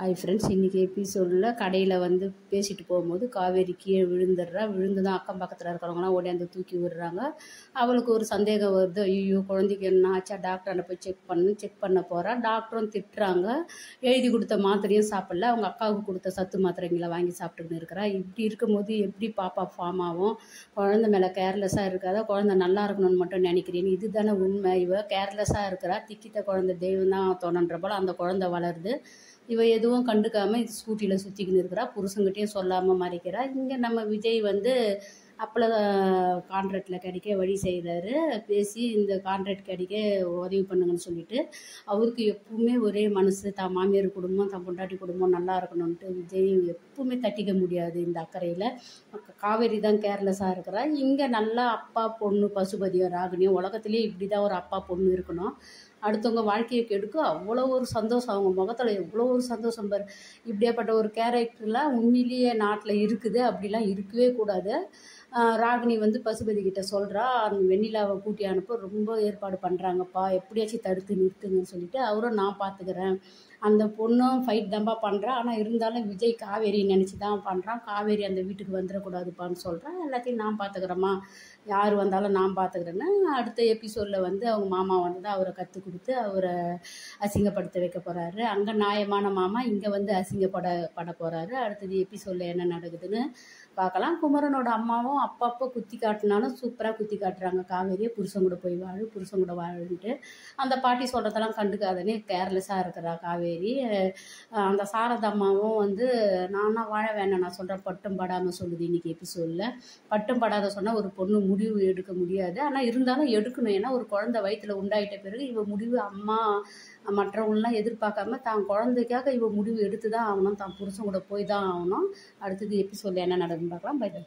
Hi friends, இன்றைக்கி எபிசோடில் கடையில் வந்து பேசிட்டு போகும்போது காவேரி கீழே விழுந்துடுறா. விழுந்து தான் அக்கம் பக்கத்தில் இருக்கிறவங்களாம் ஓடியாந்து தூக்கி விடுறாங்க. அவளுக்கு ஒரு சந்தேகம் வருது, ஐயோ குழந்தைக்கு என்ன ஆச்சா, டாக்டரை போய் செக் பண்ண போகிறா. டாக்டரும் திட்டுறாங்க. எழுதி கொடுத்த மாத்திரையும் சாப்பிடல, அவங்க அக்காவுக்கு கொடுத்த சத்து மாத்திரைங்களை வாங்கி சாப்பிட்டுக்கின்னு இருக்கிறா. இப்படி இருக்கும்போது எப்படி பாப்பா ஃபார்ம் ஆகும்? குழந்தை மேலே கேர்லெஸ்ஸாக இருக்காத, குழந்தை நல்லா இருக்கணும்னு மட்டும் நினைக்கிறேன்னு. இதுதானே உண்மை. இவ கேர்லெஸ்ஸாக இருக்கிறா. திக்கித்த குழந்தை தெய்வம் தான் தோணுன்ற போல் அந்த குழந்தை வளருது. இவ எதுவும் கண்டுக்காமல் இது ஸ்கூட்டியில் சுற்றிக்கின்னு இருக்கிறா. புருஷங்கிட்டையும் சொல்லாமல் மறைக்கிறா. இங்கே நம்ம விஜய் வந்து அப்பள கான்ட்ராக்டில் கிடைக்க வழி செய்கிறாரு. பேசி இந்த கான்ட்ராக்ட் கிடைக்க உதவி பண்ணுங்கன்னு சொல்லிட்டு, அவருக்கு எப்பவுமே ஒரே மனசு, தான் மாமியார் குடும்பம், தான் பொண்டாட்டி குடும்பம் நல்லா இருக்கணும்ன்ட்டு விஜய் எப்பவுமே தட்டிக்க முடியாது. இந்த அக்கறையில் காவேரி தான் கேர்லெஸ்ஸாக இருக்கிறா. இங்கே நல்லா அப்பா பொண்ணு பசுபதியும் ராகினியும், உலகத்திலே இப்படி தான் ஒரு அப்பா பொண்ணு இருக்கணும். அடுத்தவங்க வாழ்க்கையை கெடுக்க அவ்வளோ ஒரு சந்தோஷம், அவங்க முகத்தில் எவ்வளோ ஒரு சந்தோஷம் பாரு. இப்படியாப்பட்ட ஒரு கேரக்டர்லாம் உண்மையிலேயே நாட்டில் இருக்குது. அப்படிலாம் இருக்கவே கூடாது. ராகினி வந்து பசுபதி கிட்ட சொல்கிறா, அந்த வெண்ணிலாவை கூட்டி அனுப்ப ரொம்ப ஏற்பாடு பண்ணுறாங்கப்பா, எப்படியாச்சும் தடுத்து நிறுத்துங்கன்னு சொல்லிட்டு, அவரும் நான் பார்த்துக்கிறேன். அந்த பொண்ணும் ஃபைட் தான்ப்பா பண்ணுறா. ஆனால் இருந்தாலும் விஜய் காவேரி நினச்சி தான் பண்ணுறான். காவேரி அந்த வீட்டுக்கு வந்துடக்கூடாதுப்பான்னு சொல்கிறான். எல்லாத்தையும் நான் பார்த்துக்கிறேம்மா, யார் வந்தாலும் நான் பார்த்துக்கிறேன்னு. அடுத்த எபிசோடில் வந்து அவங்க மாமா வந்து தான் அவரை கற்றுக் கொடுத்து அவரை அசிங்கப்படுத்த வைக்க போகிறாரு. அங்கே நியாயமான மாமா, இங்கே வந்து பட போகிறாரு. அடுத்தது எபிசோடில் என்ன நடக்குதுன்னு பார்க்கலாம். குமரனோட அம்மாவும் அப்பப்போ குத்தி காட்டினாலும் சூப்பராக குத்தி காட்டுறாங்க காவேரியை. புருஷன் கூட போய் புருஷன் கூட வாழுன்ட்டு அந்த பாட்டி சொல்கிறதெல்லாம் கண்டுக்காதனே கேர்லெஸ்ஸாக இருக்கிறா காவேரி. அந்த சாரதம்மாவும் வந்து நானா வாழ வேணாம், நான் சொல்கிறேன் பட்டும் படாமல் சொல்லுது இன்றைக்கி எபிசோடில். பட்டும் படாத சொன்னால் ஒரு பொண்ணு முடிவு எடுக்க முடியாது. ஆனால் இருந்தாலும் எடுக்கணும். ஏன்னா ஒரு குழந்தை வயிற்றில் உண்டாயிட்ட பிறகு இவ முடிவு அம்மா மற்றவங்களெலாம் எதிர்பார்க்காம தான் குழந்தைக்காக இவ முடிவு எடுத்து தான் ஆகணும். தான் புருஷன் கூட போய் தான் ஆகணும். அடுத்தது எபிசோடில் என்ன நடக்குன்னு பார்க்கலாம். Bye by.